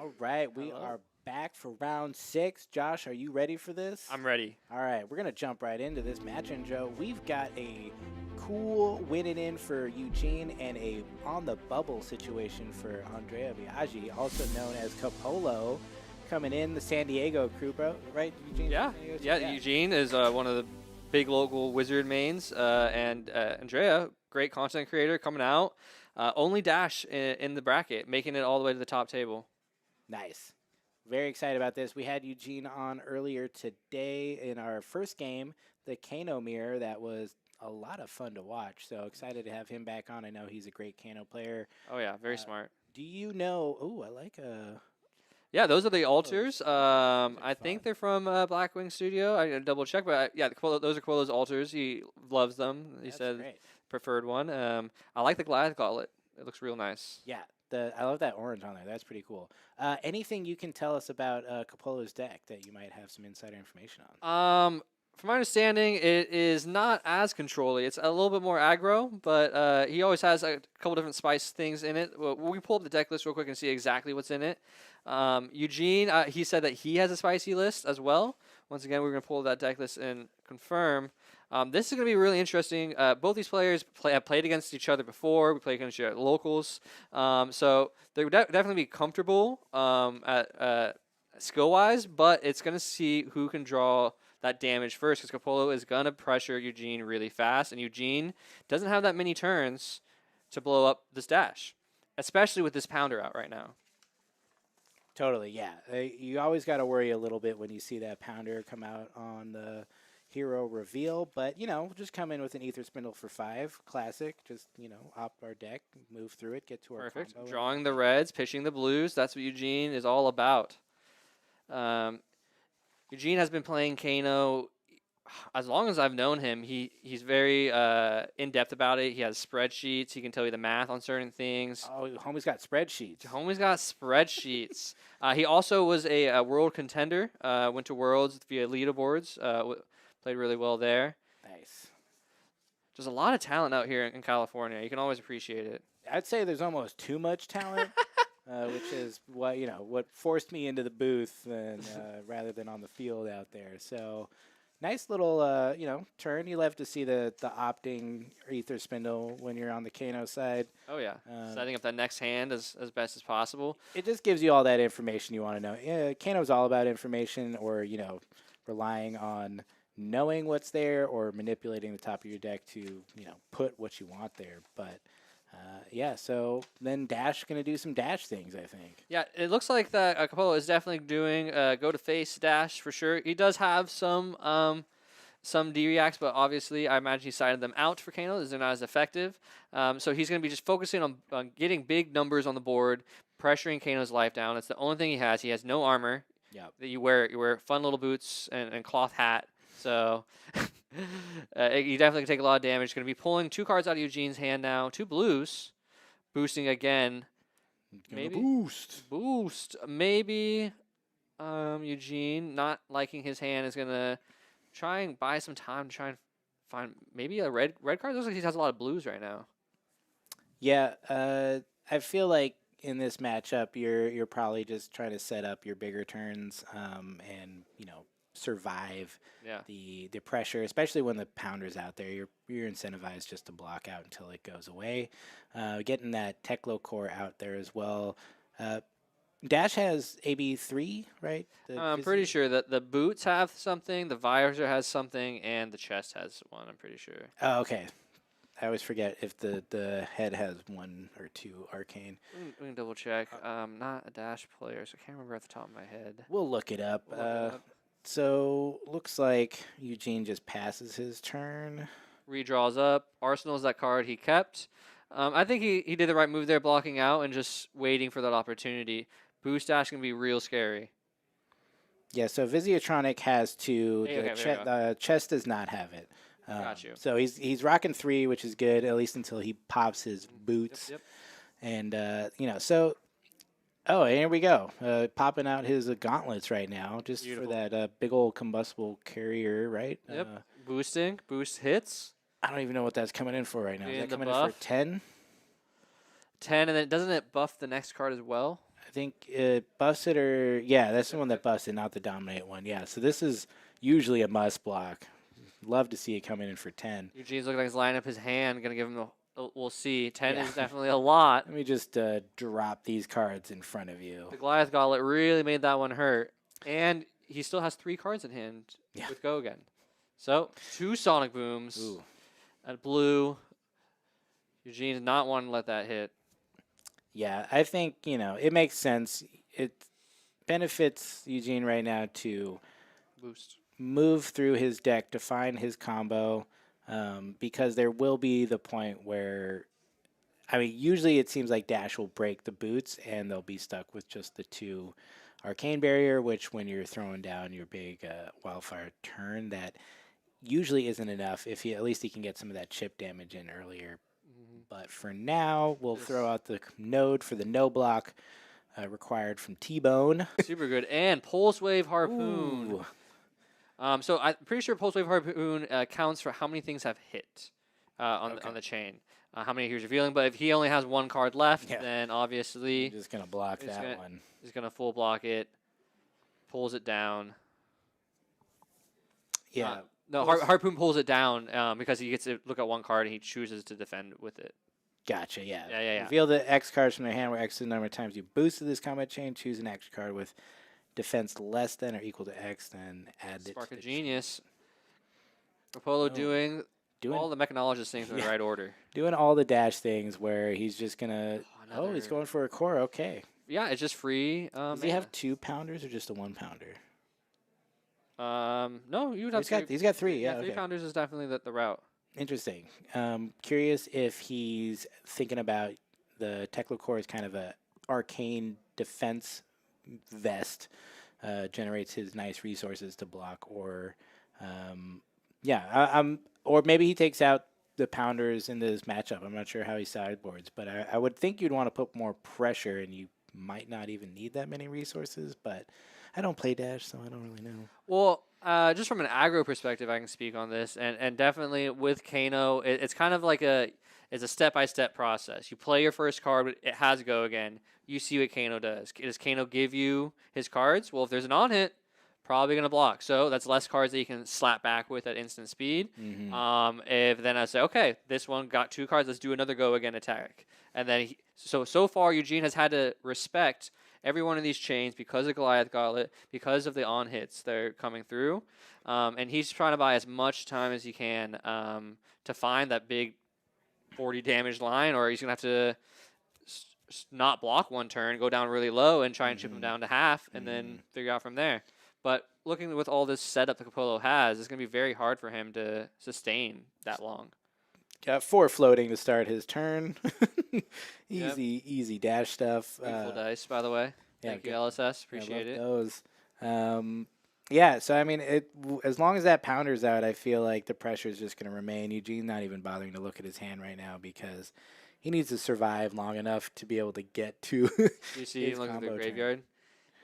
All right, we Hello. are back for round 6. Josh, are you ready for this? I'm ready. All right, we're going to jump right into this match intro. We've got a cool winning in for Eugene and a on the bubble situation for Andrea Biaggi, also known as Capolo, coming in the San Diego crew, bro. Right, Eugene? Yeah, Eugene is one of the big local wizard mains, and Andrea, great content creator, coming out. Only dash in the bracket, making it all the way to the top table. Nice. Very excited about this. We had Eugene on earlier today in our first game, the Kano mirror. That was a lot of fun to watch. So excited to have him back on. I know he's a great Kano player. Oh yeah, very smart. Do you know? Oh, I like Yeah, those are the altars. altars. are I think fun. they're from Blackwing Studio. I gotta double check, but yeah, those are Quillo's altars. He loves them. He That's said great. preferred one. I like the Goliath gauntlet. It looks real nice. Yeah, I love that orange on there. That's pretty cool. Anything you can tell us about Capolo's deck that you might have some insider information on? From my understanding, it is not as controlly. It's a little bit more aggro, but he always has a couple different spice things in it. Well, we pull up the deck list real quick and see exactly what's in it. Eugene, he said that he has a spicy list as well. Once again, we're going to pull that deck list and confirm. This is going to be really interesting. Both these players have played against each other before. We played against each other at locals. So they would definitely be comfortable at skill-wise, but it's going to see who can draw that damage first, because Capolo is going to pressure Eugene really fast, and Eugene doesn't have that many turns to blow up this dash, especially with this pounder out right now. Totally, yeah. You always got to worry a little bit when you see that pounder come out on the hero reveal, but, just come in with an Aether Spindle for 5. Classic. Just, op our deck, move through it, get to our Perfect. combo. Drawing the reds, pitching the blues. That's what Eugene is all about. Eugene has been playing Kano as long as I've known him. He's very in-depth about it. He has spreadsheets. He can tell you the math on certain things. Oh, homie's got spreadsheets. Homie's got spreadsheets. He also was a world contender. Went to Worlds via leaderboards. Played really well there. Nice. There's a lot of talent out here in California. You can always appreciate it. I'd say there's almost too much talent. Which is what forced me into the booth and rather than on the field out there. So nice little turn. You love to see the opting Aether Spindle when you're on the Kano side. Oh yeah, setting up that next hand as best as possible. It just gives you all that information you want to know. Yeah, Kano's all about information, or relying on knowing what's there or manipulating the top of your deck to put what you want there. But yeah, so then Dash going to do some Dash things, I think. Yeah, it looks like that Capolo is definitely doing go to face Dash for sure. He does have some D-reacts, but obviously I imagine he sided them out for Kano as they're not as effective. So he's going to be just focusing on getting big numbers on the board, pressuring Kano's life down. It's the only thing he has. He has no armor. Yeah. That you wear fun little boots and cloth hat. So you definitely can take a lot of damage. Going to be pulling 2 cards out of Eugene's hand now. 2 blues. Boosting again. Maybe boost. Maybe Eugene, not liking his hand, is gonna try and buy some time to try and find maybe a red card. It looks like he has a lot of blues right now. Yeah, I feel like in this matchup, you're probably just trying to set up your bigger turns and survive the pressure, especially when the pounder's out there. You're incentivized just to block out until it goes away. Getting that Teklo core out there as well. Dash has AB3, right? I'm pretty sure that the boots have something, the visor has something, and the chest has one. I'm pretty sure. Oh, okay. I always forget if the head has 1 or 2 arcane. We can double check. Not a Dash player, so I can't remember off the top of my head. We'll look it up. So looks like Eugene just passes his turn. Redraws up. Arsenal's that card he kept. I think he did the right move there, blocking out and just waiting for that opportunity. Boost dash can be real scary. Yeah, so Visiatronic has 2. Okay, chest does not have it. Got you. So he's rocking 3, which is good, at least until he pops his boots. Yep. And, so... Oh, here we go. Popping out his gauntlets right now, just Beautiful. for that big old combustible carrier, right? Yep. Boosting. Boost hits. I don't even know what that's coming in for right now. Is And that the coming in buff? for 10? 10, and then doesn't it buff the next card as well? I think it busted or yeah, that's the one that busted, not the dominate one. Yeah, so this is usually a must block. Love to see it coming in for 10. Eugene's looking like he's lining up his hand, gonna give him we'll see. 10 Yeah. is definitely a lot. Let me just drop these cards in front of you. The Goliath Gauntlet really made that one hurt, and he still has 3 cards in hand with Go again. So 2 Sonic Booms at blue. Eugene did not want to let that hit. Yeah, I think, it makes sense. It benefits Eugene right now to Boost. move through his deck to find his combo, because there will be the point where, I mean, usually it seems like Dash will break the boots and they'll be stuck with just the 2 Arcane Barrier, which when you're throwing down your big Wildfire turn, that usually isn't enough. If he, at least he can get some of that chip damage in earlier. But for now, we'll throw out the node for the no block required from T-Bone. Super good. And Pulse Wave Harpoon. So I'm pretty sure Pulse Wave Harpoon counts for how many things have hit on the chain. How many here's revealing. But if he only has 1 card left, then obviously I'm just going to block that one. He's going to full block it. Pulls it down. Yeah. No, Harpoon pulls it down because he gets to look at 1 card and he chooses to defend with it. Gotcha, yeah. Yeah. Reveal the X cards from their hand where X is the number of times you boosted this combat chain. Choose an X card with defense less than or equal to X, then add it. Spark of Genius. Apollo doing all the mechanologist things in the right order. Doing all the dash things where he's just going to... Oh, he's going for a core. Okay. Yeah, it's just free. Does he have 2 pounders or just a 1 pounder? No, you would have. He's got 3. Yeah, 3 pounders is definitely the route. Interesting. Curious if he's thinking about the Tekla core as kind of a arcane defense vest, generates his nice resources to block, or or maybe he takes out the pounders in this matchup. I'm not sure how he sideboards, but I would think you'd want to put more pressure, and you might not even need that many resources, but I don't play Dash, so I don't really know. Well, just from an aggro perspective, I can speak on this, and definitely with Kano, it's kind of like it's a step-by-step process. You play your first card, but it has Go again. You see what Kano does. Does Kano give you his cards? Well, if there's an on-hit, probably going to block. So that's less cards that you can slap back with at instant speed. If then I say, okay, this one got 2 cards, let's do another Go again attack. And then, so far, Eugene has had to respect every one of these chains because of Goliath Gauntlet, because of the on-hits that are coming through. And he's trying to buy as much time as he can to find that big 40 damage line, or he's going to have to not block 1 turn, go down really low, and try and chip him down to half, and then figure out from there. But looking with all this setup that Capolo has, it's going to be very hard for him to sustain that long. Got 4 floating to start his turn. Easy dash stuff. Beautiful dice, by the way. Thank you, LSS. Appreciate it. Those. So I mean, as long as that pounder's out, I feel like the pressure is just going to remain. Eugene's not even bothering to look at his hand right now because he needs to survive long enough to be able to get to. You see him looking through the graveyard.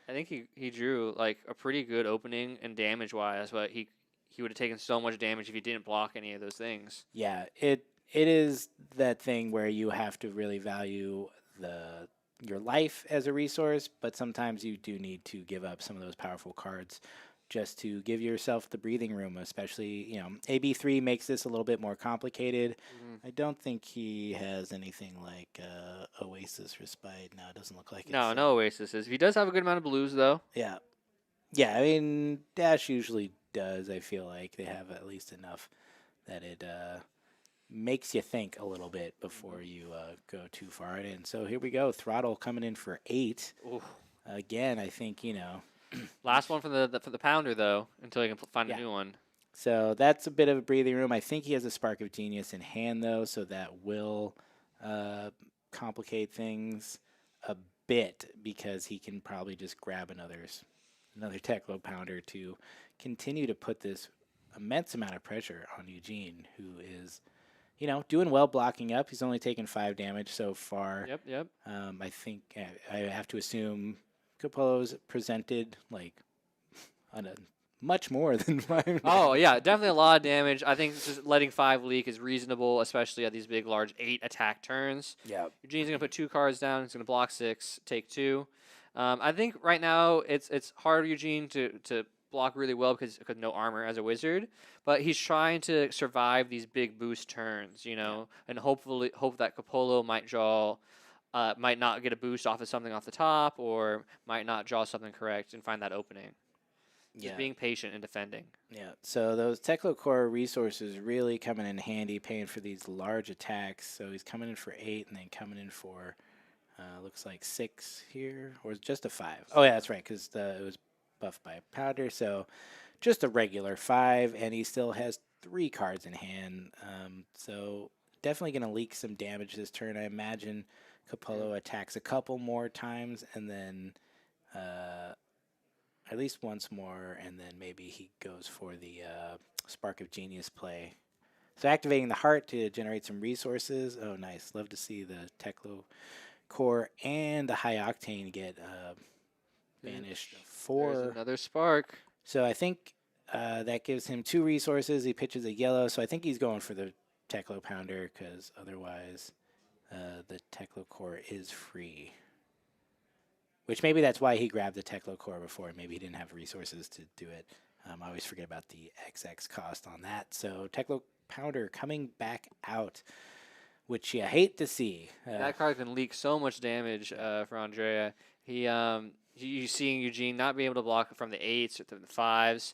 I think he drew like a pretty good opening and damage wise, but he would have taken so much damage if he didn't block any of those things. Yeah, it is that thing where you have to really value your life as a resource, but sometimes you do need to give up some of those powerful cards just to give yourself the breathing room, especially, AB3 makes this a little bit more complicated. I don't think he has anything like Oasis Respite. No, it doesn't look like it. No Oasis. He does have a good amount of blues, though. Yeah. Yeah, I mean, Dash usually does. I feel like they have at least enough that it makes you think a little bit before you go too far in. So here we go. Throttle coming in for 8. Ooh. Again, I think, Last one for the pounder, though, until he can find a new one. So that's a bit of a breathing room. I think he has a Spark of Genius in hand, though, so that will complicate things a bit because he can probably just grab another Teklo pounder to continue to put this immense amount of pressure on Eugene, who is, doing well blocking up. He's only taken 5 damage so far. Yep. I think I have to assume Capolo's presented like on a much more than 5. Oh yeah, definitely a lot of damage. I think just letting 5 leak is reasonable, especially at these big, large 8 attack turns. Yeah. Eugene's gonna put 2 cards down. He's gonna block 6, take 2. I think right now it's hard for Eugene to block really well because no armor as a wizard, but he's trying to survive these big boost turns, and hopefully hope that Capolo might draw. Might not get a boost off of something off the top, or might not draw something correct and find that opening. Just being patient and defending. Yeah. So those Teklo Core resources really coming in handy, paying for these large attacks. So he's coming in for 8 and then coming in for, looks like 6 here, or just a 5. Oh, yeah, that's right, because it was buffed by Powder. So just a regular 5, and he still has 3 cards in hand. So definitely going to leak some damage this turn. I imagine Capolo attacks a couple more times, and then at least once more, and then maybe he goes for the Spark of Genius play. So activating the heart to generate some resources. Oh, nice. Love to see the Teklo Core and the High Octane get banished for... There's another Spark. So I think that gives him 2 resources. He pitches a yellow, so I think he's going for the Teklo Pounder, because otherwise the Teklo Core is free. Which maybe that's why he grabbed the Teklo Core before. Maybe he didn't have resources to do it. I always forget about the XX cost on that. So Teklo Pounder coming back out, which you hate to see. That card can leak so much damage for Andrea. You seeing Eugene not being able to block from the 8s or the 5s.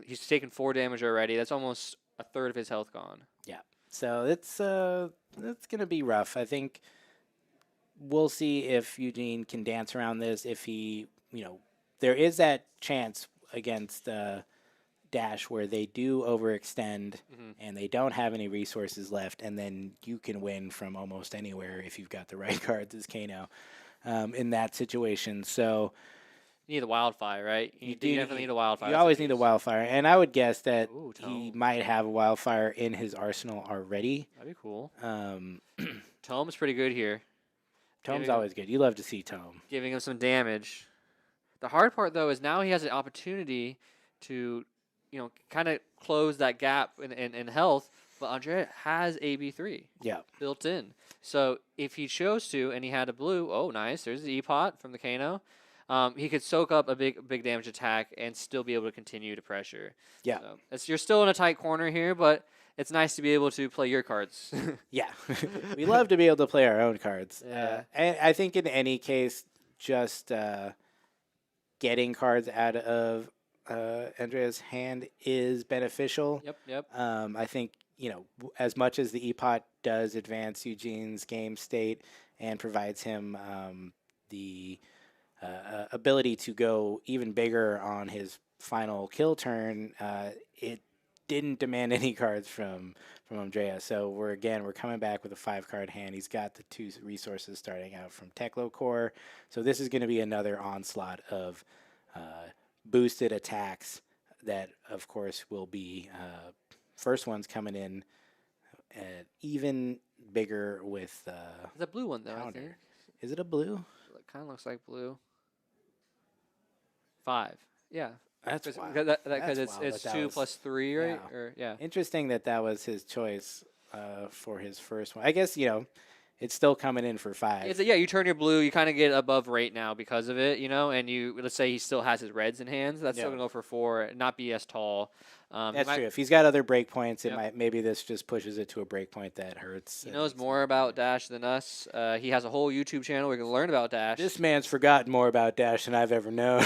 He's taken 4 damage already. That's almost a third of his health gone. Yeah. So it's gonna be rough. I think we'll see if Eugene can dance around this. If he, there is that chance against Dash where they do overextend and they don't have any resources left, and then you can win from almost anywhere if you've got the right cards as Kano in that situation. So you need the wildfire, right? You definitely need a wildfire. You always need a wildfire, and I would guess that he might have a wildfire in his arsenal already. That'd be cool. Tome's pretty good here. Tome's always good. You love to see Tome. Giving him some damage. The hard part, though, is now he has an opportunity to, kind of close that gap in health, but Andrea has AB3 built in. So if he chose to, and he had a blue, oh, nice, there's the E-Pot from the Kano, he could soak up a big damage attack and still be able to continue to pressure. Yeah. So you're still in a tight corner here, but it's nice to be able to play your cards. Yeah. We love to be able to play our own cards. Yeah. And I think in any case, just getting cards out of Andrea's hand is beneficial. Yep. I think, as much as the E-Pot does advance Eugene's game state and provides him the ability to go even bigger on his final kill turn, it didn't demand any cards from Andrea. So we're coming back with a 5-card hand. He's got the 2 resources starting out from Teklo Core. So this is going to be another onslaught of boosted attacks that, of course, will be first one's coming in even bigger with it's a blue one, though, Pounder. I think. Is it a blue? It kind of looks like blue. 5. Yeah. That's wild. Because it's 2 plus 3, right? Yeah. Interesting that was his choice for his first one. I guess, it's still coming in for 5. You turn your blue, you kind of get above rate now because of it, and let's say he still has his reds in hands. That's still going to go for 4, not be as tall. That's true. If he's got other breakpoints, maybe this just pushes it to a breakpoint that hurts. He knows more about Dash than us. He has a whole YouTube channel where you can learn about Dash. This man's forgotten more about Dash than I've ever known.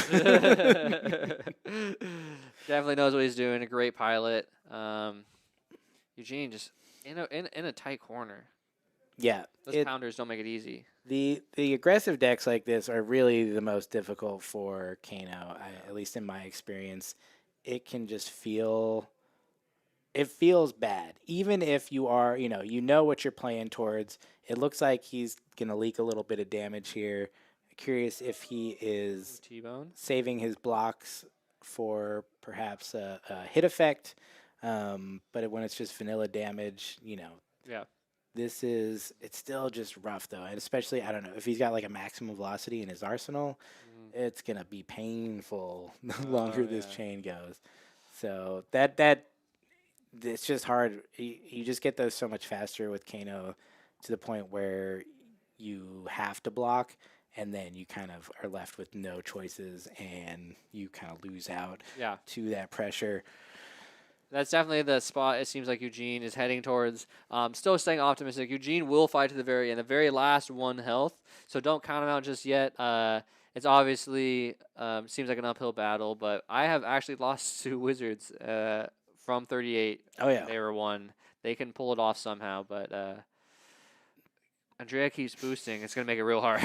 Definitely knows what he's doing. A great pilot. Eugene just in a tight corner. Yeah. Those pounders don't make it easy. The aggressive decks like this are really the most difficult for Kano, at least in my experience. It can just feels bad. Even if you are, you know what you're playing towards. It looks like he's going to leak a little bit of damage here. Curious if he is T-bone saving his blocks for perhaps a hit effect. But when it's just vanilla damage, it's still just rough though, and especially I don't know if he's got like a maximum velocity in his arsenal, it's gonna be painful the longer this chain goes. So that it's just hard. You just get those so much faster with Kano, to the point where you have to block, and then you kind of are left with no choices, and you kind of lose out to that pressure. That's definitely the spot it seems like Eugene is heading towards. Still staying optimistic. Eugene will fight to the very end, the very last 1 health. So don't count him out just yet. It's obviously seems like an uphill battle, but I have actually lost 2 wizards from 38. Oh yeah, they were 1. They can pull it off somehow, but Andrea keeps boosting. It's gonna make it real hard.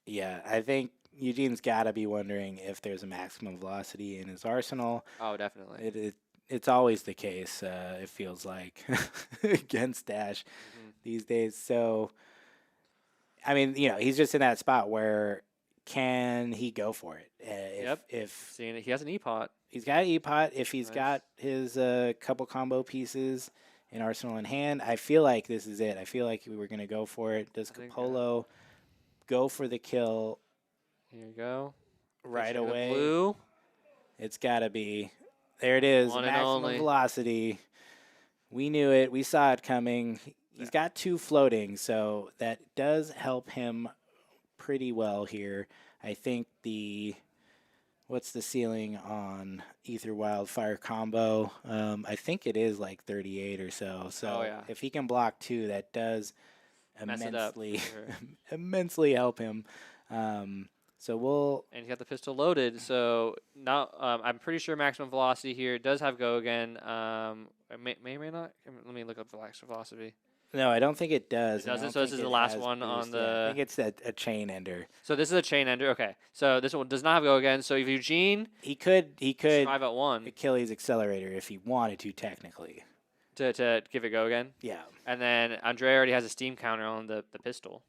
Yeah, I think Eugene's got to be wondering if there's a maximum velocity in his arsenal. Oh, definitely. It's always the case. It feels like against Dash these days. So, I mean, he's just in that spot where can he go for it? If seeing it, he has an E-pot. He's got an E-pot. If he's got his couple combo pieces in arsenal in hand, I feel like this is it. I feel like we were gonna go for it. Does Capolo go for the kill? Here you go. Right away. Blue. It's got to be. There it is. Maximum velocity. We knew it. We saw it coming. He's got 2 floating, so that does help him pretty well here. I think what's the ceiling on Aether Wildfire combo? I think it is like 38 or so. So if he can block 2, that does immensely help him. And he got the pistol loaded, so now I'm pretty sure maximum velocity here does have go again. May not. Let me look up the maximum velocity. No, I don't think it does. It doesn't. So this is the last one on the. Yeah, I think it's a chain ender. So this is a chain ender. Okay. So this one does not have go again. So if Eugene, he could 5 at 1 Achilles accelerator if he wanted to technically. To give it go again. Yeah. And then Andrea already has a steam counter on the pistol.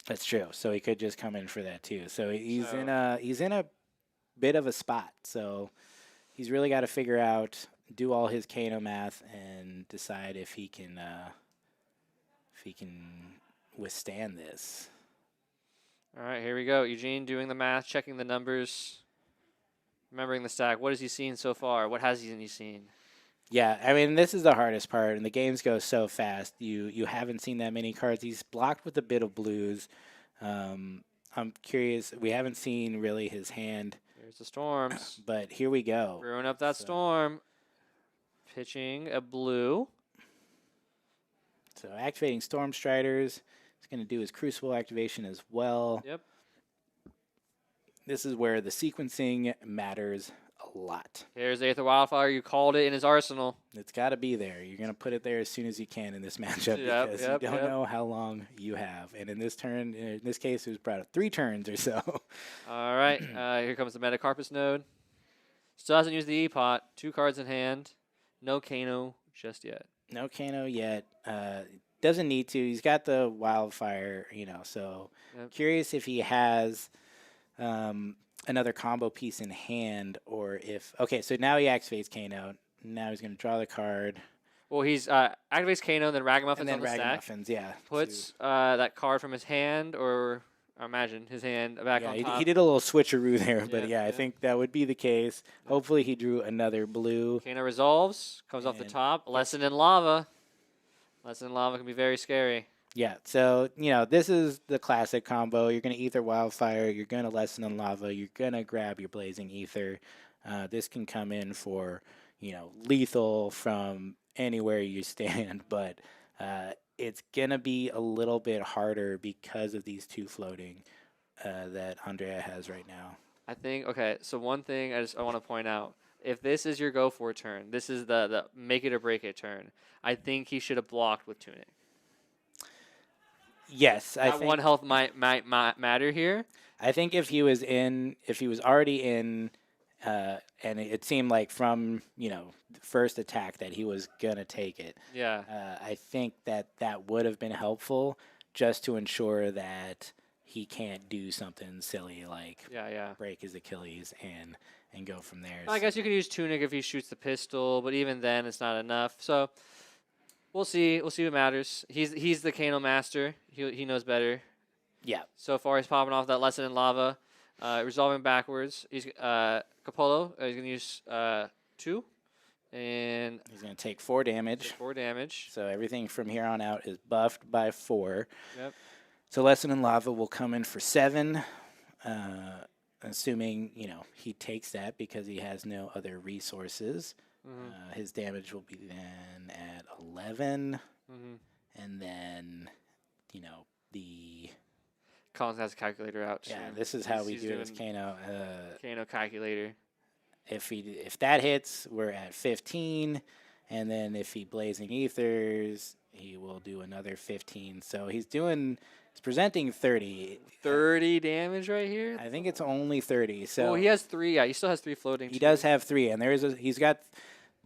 That's true. So he could just come in for that too. So he's in a bit of a spot. So he's really got to figure out, do all his Kano math, and decide if he can withstand this. All right, here we go. Eugene doing the math, checking the numbers, remembering the stack. What has he seen so far? What hasn't he seen? Yeah, I mean, this is the hardest part, and the games go so fast. You haven't seen that many cards. He's blocked with a bit of blues. I'm curious. We haven't seen really his hand. There's the storms. But here we go. Brewing up that storm. Pitching a blue. So activating Storm Striders. He's going to do his Crucible activation as well. Yep. This is where the sequencing matters a lot. Here's Aether Wildfire. You called it in his arsenal. It's got to be there. You're going to put it there as soon as you can in this matchup because you don't know how long you have. And in this case, it was about 3 turns or so. All right. Here comes the Metacarpus node. Still hasn't used the E-pot. 2 cards in hand. No Kano just yet. No Kano yet. Doesn't need to. He's got the Wildfire, so curious if he has another combo piece in hand, or if... Okay, so now he activates Kano. Now he's going to draw the card. Well, he's activates Kano, then Ragamuffins on the stack. Yeah. Puts that card from his hand, or I imagine his hand back on top. He did a little switcheroo there, but I think that would be the case. Hopefully he drew another blue. Kano resolves, comes off the top. Lesson in Lava. Lesson in Lava can be very scary. Yeah, so, this is the classic combo. You're going to Aether Wildfire. You're going to Lesson in Lava. You're going to grab your Blazing Aether. This can come in for, lethal from anywhere you stand, but it's going to be a little bit harder because of these 2 floating that Andrea has right now. I think, okay, so one thing I want to point out. If this is your go for turn, this is the make it or break it turn, I think he should have blocked with Tunic. Yes, I think 1 health might matter here. I think if he was already in, and it seemed like from the first attack that he was gonna take it. Yeah. I think that would have been helpful just to ensure that he can't do something silly like break his Achilles and go from there. I guess you could use Tunic if he shoots the pistol, but even then it's not enough. So We'll see. We'll see what matters. He's the Kano master. He knows better. Yeah. So far, he's popping off that lesson in lava, resolving backwards. He's Capolo. He's gonna use 2, and He's going to take 4 damage. 4 damage. So everything from here on out is buffed by 4. Yep. So Lesson in Lava will come in for 7, assuming, he takes that because he has no other resources. His damage will be then at 11. And then, the... Collins has a calculator out, too. Yeah, this is how we do it as Kano. Kano calculator. If that hits, we're at 15. And then if he Blazing Ethers, he will do another 15. So he's presenting 30. 30 damage right here? I think it's only 30. So he has 3. Yeah, he still has 3 floating. He does have 3, and he's got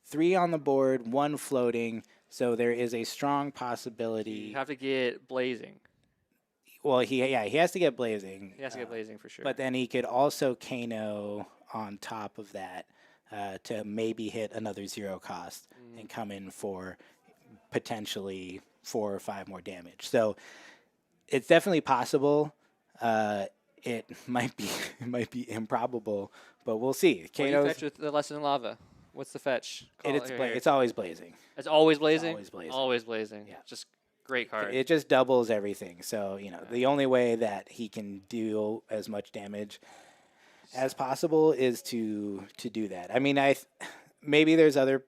3 on the board, 1 floating. So there is a strong possibility. You have to get Blazing. Well, he has to get Blazing. He has to get Blazing for sure. But then he could also Kano on top of that to maybe hit another 0 cost and come in for potentially 4 or 5 more damage. So it's definitely possible. It might be improbable, but we'll see. What do you fetch with the Lesson in Lava? What's the fetch? It's always Blazing. It's always Blazing? Always Blazing. Always Blazing. Yeah. Just great card. It just doubles everything. So, the only way that he can deal as much damage as possible is to do that. I mean, maybe there's other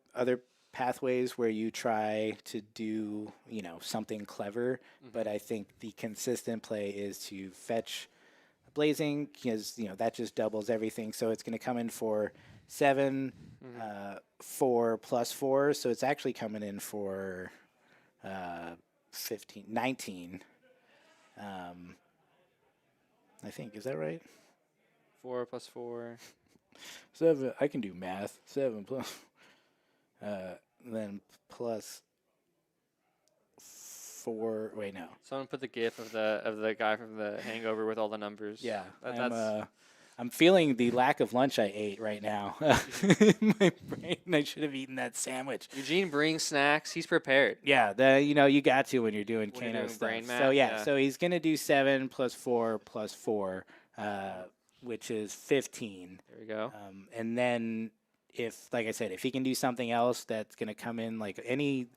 pathways where you try to do, something clever, but I think the consistent play is to fetch Blazing because, that just doubles everything. So it's going to come in for 7, 4 plus 4. So it's actually coming in for 15, 19. I think, is that right? 4 plus 4. 7. I can do math. 7 plus. Then plus 4. Wait, no. Someone put the GIF of the guy from The Hangover with all the numbers. Yeah, I'm feeling the lack of lunch I ate right now. In my brain, I should have eaten that sandwich. Eugene brings snacks. He's prepared. Yeah, you got to when you're doing Kano stuff. Brain math, so so he's gonna do 7 plus 4 plus 4, which is 15. There we go. And then if he can do something else that's gonna come in like any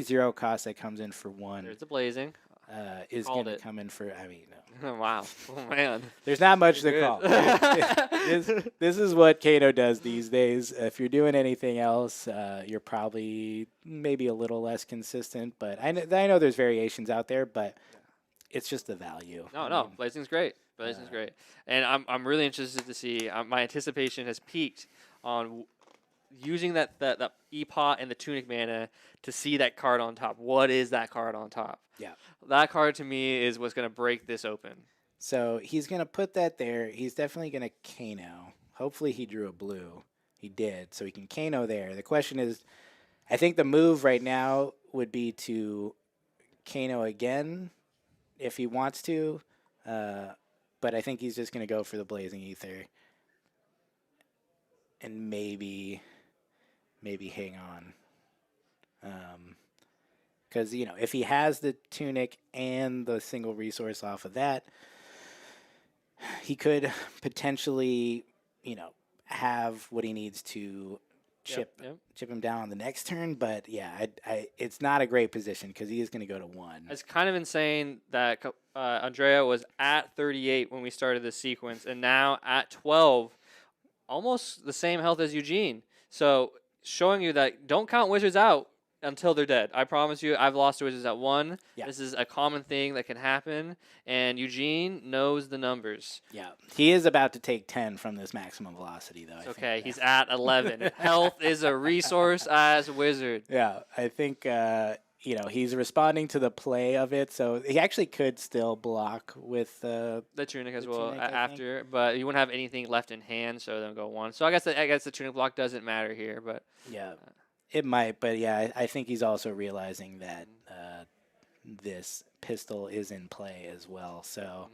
0 cost that comes in for 1. There's the Blazing. Is going to come in for, no. Wow. Oh, man. There's not much to call. This is what Kano does these days. If you're doing anything else, you're probably maybe a little less consistent. But I know there's variations out there, but it's just the value. No. Blazing's great. Blazing's great. And I'm really interested to see. My anticipation has peaked on using that Epot and the Tunic mana to see that card on top. What is that card on top? Yeah. That card to me is what's going to break this open. So he's going to put that there. He's definitely going to Kano. Hopefully he drew a blue. He did. So he can Kano there. The question is, I think the move right now would be to Kano again if he wants to. But I think he's just going to go for the Blazing Aether. And maybe hang on. Because, if he has the Tunic and the single resource off of that, he could potentially, have what he needs to chip him down on the next turn. But, yeah, it's not a great position because he is going to go to 1. It's kind of insane that Andrea was at 38 when we started this sequence, and now at 12, almost the same health as Eugene. So showing you that don't count wizards out until they're dead. I promise you, I've lost to wizards at 1. Yeah. This is a common thing that can happen, and Eugene knows the numbers. Yeah, he is about to take 10 from this maximum velocity, though. It's okay, he's at 11. Health is a resource as a wizard. Yeah, I think he's responding to the play of it, so he actually could still block with the Tunic as well after, but he wouldn't have anything left in hand, so then go 1. So I guess the Tunic block doesn't matter here, but yeah. It might, but yeah, I think he's also realizing that this pistol is in play as well. So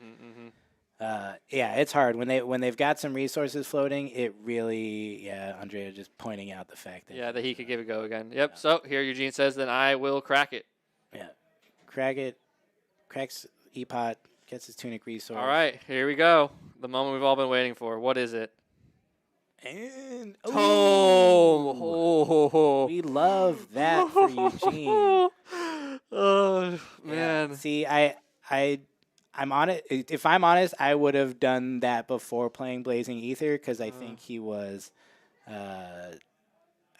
Yeah, it's hard when they've got some resources floating. It really, yeah, Andrea just pointing out the fact that Yeah, that he could give it a go again. Yep. Yeah. So here Eugene says, then I will crack it. yeah, crack it, cracks Epot, gets his tunic resource. All right, here we go. The moment we've all been waiting for. What is it? And Tome. Oh. we love that for Eugene. Oh Yeah. man. See, I'm on it. If I'm honest, I would have done that before playing Blazing Aether because I think he was. I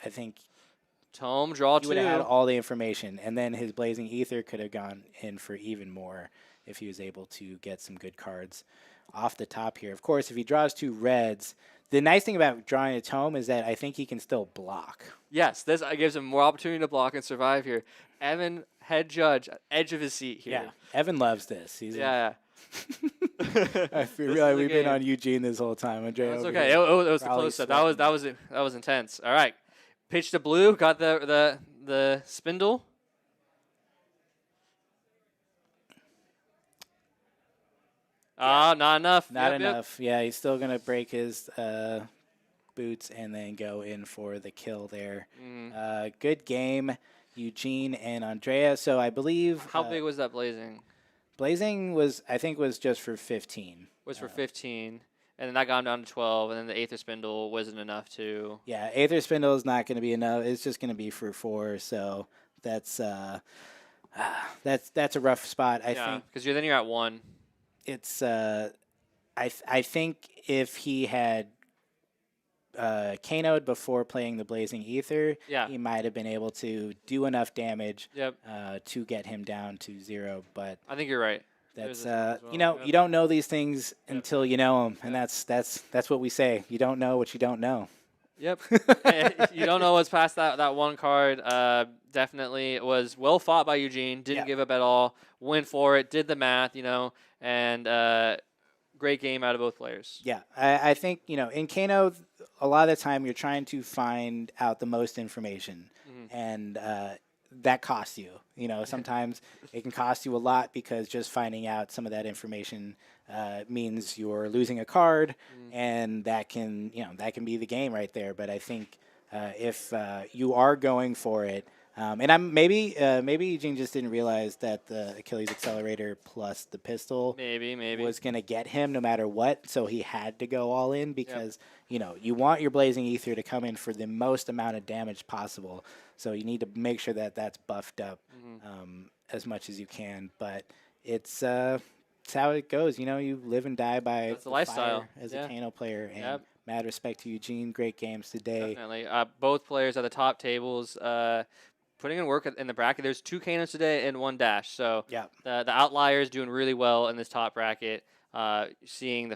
think Tome, draw he would have had 2. all the information, and then his Blazing Aether could have gone in for even more if he was able to get some good cards off the top here. Of course, if he draws 2 reds, the nice thing about drawing a tome is that I think he can still block. Yes, this gives him more opportunity to block and survive here. Evan, head judge, edge of his seat here. Yeah, Evan loves this. Yeah. I feel like we've been on Eugene this whole time. Andrea, That's okay. It was the close up. That was intense. All right, pitch to blue. Got the spindle. Not enough. Not enough. Yep. Yeah, he's still gonna break his boots and then go in for the kill there. Good game, Eugene and Andrea. So I believe. How big was that blazing? Blazing I think was just for 15. Was for 15, and then that got him down to 12, and then the Aether spindle wasn't enough to. Yeah, Aether spindle is not going to be enough. It's just going to be for 4. So that's a rough spot. I think because then you're at 1. It's I think if he had Kano'd before playing the Blazing Aether, he might have been able to do enough damage to get him down to 0. But I think you're right. That's you don't know these things until you know them, and that's what we say. You don't know what you don't know. Yep. You don't know what's past that one card. Definitely, it was well fought by Eugene. Didn't give up at all. Went for it. Did the math. And great game out of both players. Yeah, I think in Kano, a lot of the time you're trying to find out the most information, and that costs you. Sometimes it can cost you a lot because just finding out some of that information means you're losing a card, and that can be the game right there. But I think if you are going for it, and maybe Eugene just didn't realize that the Achilles Accelerator plus the pistol was going to get him no matter what, so he had to go all in because you want your Blazing Aether to come in for the most amount of damage possible. So you need to make sure that that's buffed up as much as you can. But it's how it goes. You live and die by the lifestyle fire as a Kano player. And mad respect to Eugene. Great games today. Definitely. Both players at the top tables putting in work in the bracket. There's 2 Kanos today and 1 Dash. So the outliers doing really well in this top bracket. Seeing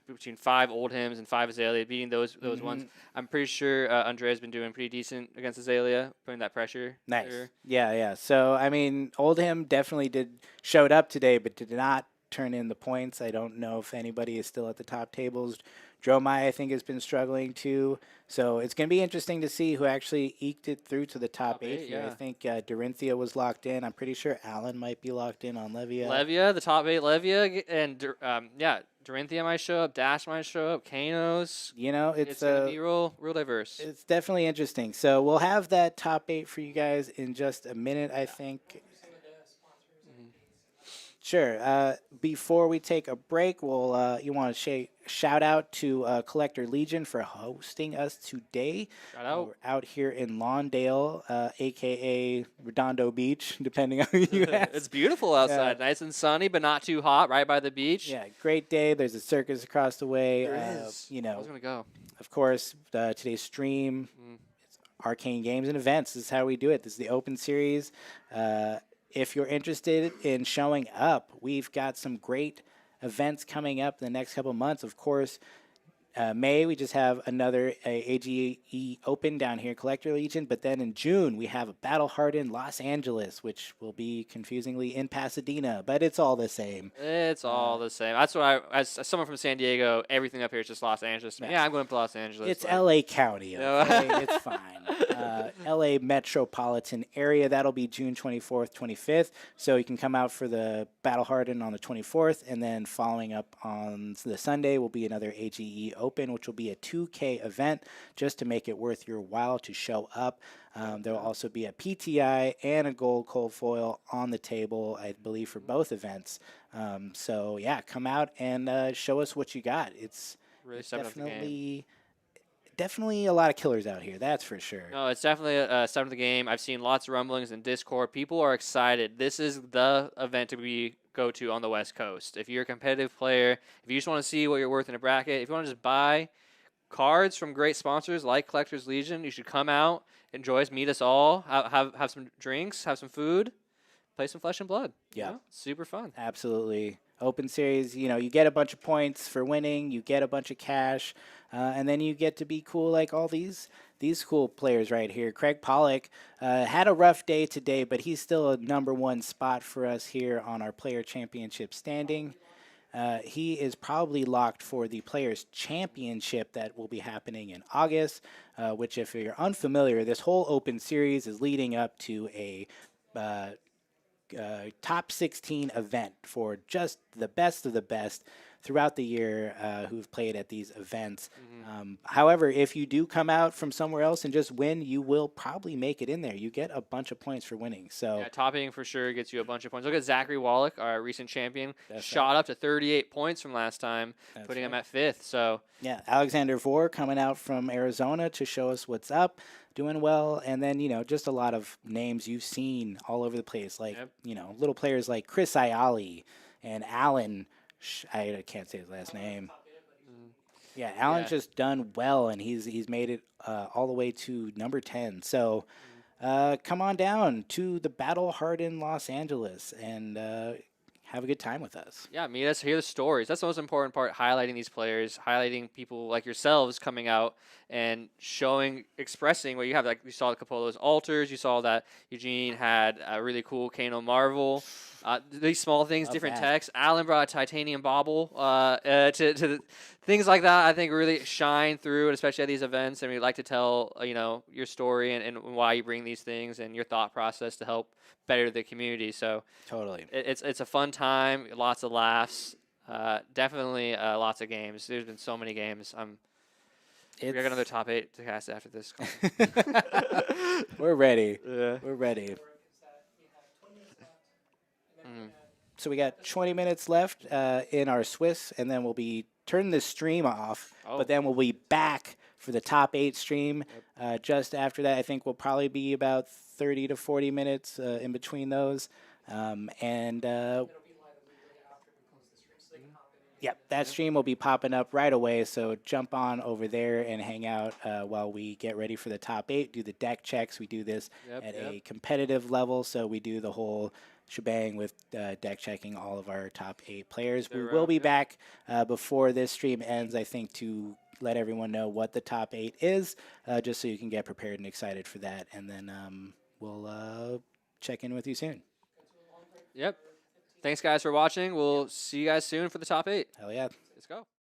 between 5 Oldhams and 5 Azalea, beating those ones. I'm pretty sure Andrea's been doing pretty decent against Azalea, putting that pressure. Nice. There. Yeah. So, Oldham definitely showed up today, but did not turn in the points. I don't know if anybody is still at the top tables. Dromai, I think, has been struggling too. So it's going to be interesting to see who actually eked it through to the top 8 here. I think Dorinthia was locked in. I'm pretty sure Alan might be locked in on Levia. The top 8 Levia, and Dorinthia might show up, Dash might show up, Kanos. It's going to be real diverse. It's definitely interesting. So we'll have that top 8 for you guys in just a minute, I think. Sure. Before we take a break, you want to shout out to Collector Legion for hosting us today. Shout out. We're out here in Lawndale, a.k.a. Redondo Beach, depending on who you ask. It's beautiful outside. Nice and sunny, but not too hot, right by the beach. Yeah, great day. There's a circus across the way. There is. I was going to go. Of course, today's stream, it's Arcane Games and Events. This is how we do it. This is the open series. If you're interested in showing up, we've got some great events coming up in the next couple of months. Of course, May, we just have another AGE Open down here, Collector Legion. But then in June, we have a Battle Hardened Los Angeles, which will be confusingly in Pasadena, but it's all the same. It's all the same. That's what as someone from San Diego, everything up here is just Los Angeles. Yeah, I'm going to Los Angeles. It's LA County, okay? It's fine. LA metropolitan area, that'll be June 24th, 25th. So you can come out for the Battle Hardened on the 24th, and then following up on the Sunday will be another AGE Open, which will be a 2K event just to make it worth your while to show up. There will also be a PTI and a gold cold foil on the table, I believe, for both events. So yeah, come out and show us what you got. It's really definitely a lot of killers out here, that's for sure. No, it's definitely a step of the game. I've seen lots of rumblings in Discord. People are excited. This is the event to go to on the West Coast. If you're a competitive player, if you just want to see what you're worth in a bracket, if you want to just buy cards from great sponsors like Collectors Legion, you should come out, enjoy us, meet us all, have some drinks, have some food, play some Flesh and Blood. Yeah. You know, super fun. Absolutely. Open series, you get a bunch of points for winning, you get a bunch of cash, and then you get to be cool like all these cool players right here. Craig Pollock had a rough day today, but he's still a #1 spot for us here on our player championship standing. He is probably locked for the Players' Championship that will be happening in August, which, if you're unfamiliar, this whole Open Series is leading up to a top 16 event for just the best of the best throughout the year who've played at these events. However, if you do come out from somewhere else and just win, you will probably make it in there. You get a bunch of points for winning. So yeah, topping for sure gets you a bunch of points. Look at Zachary Wallach, our recent champion, shot up to 38 points from last time, putting him at 5th. So yeah, Alexander Vore coming out from Arizona to show us what's up, doing well. And then, just a lot of names you've seen all over the place, like, little players like Chris Ayali and Alan. I can't say his last name. Yeah, Alan's just done well, and he's made it all the way to number 10. So come on down to the Battle Hardened Los Angeles and have a good time with us. Yeah, meet us, hear the stories. That's the most important part, highlighting these players, highlighting people like yourselves coming out and expressing what you have. Like, you saw Capolo's altars, you saw that Eugene had a really cool Kano Marvel. These small things, different texts. Alan brought a titanium bauble to things like that. I think really shine through, and especially at these events. And we'd like to tell your story and why you bring these things and your thought process to help better the community. So totally, it's a fun time, lots of laughs, definitely lots of games. There's been so many games. We got another top 8 to cast after this. We're ready. Yeah. We're ready. So we got 20 minutes left in our Swiss, and then we'll be turning the stream off. But then we'll be back for the top 8 stream. Just after that, I think we'll probably be about 30 to 40 minutes in between those. Yep, that stream will be popping up right away, so jump on over there and hang out while we get ready for the top 8, do the deck checks. We do this at a competitive level, so we do the whole shebang with deck checking all of our top 8 players. We will be back before this stream ends, I think, to let everyone know what the top 8 is, just so you can get prepared and excited for that, and then we'll check in with you soon. Yep. Thanks, guys, for watching. We'll see you guys soon for the top 8. Hell yeah. Let's go.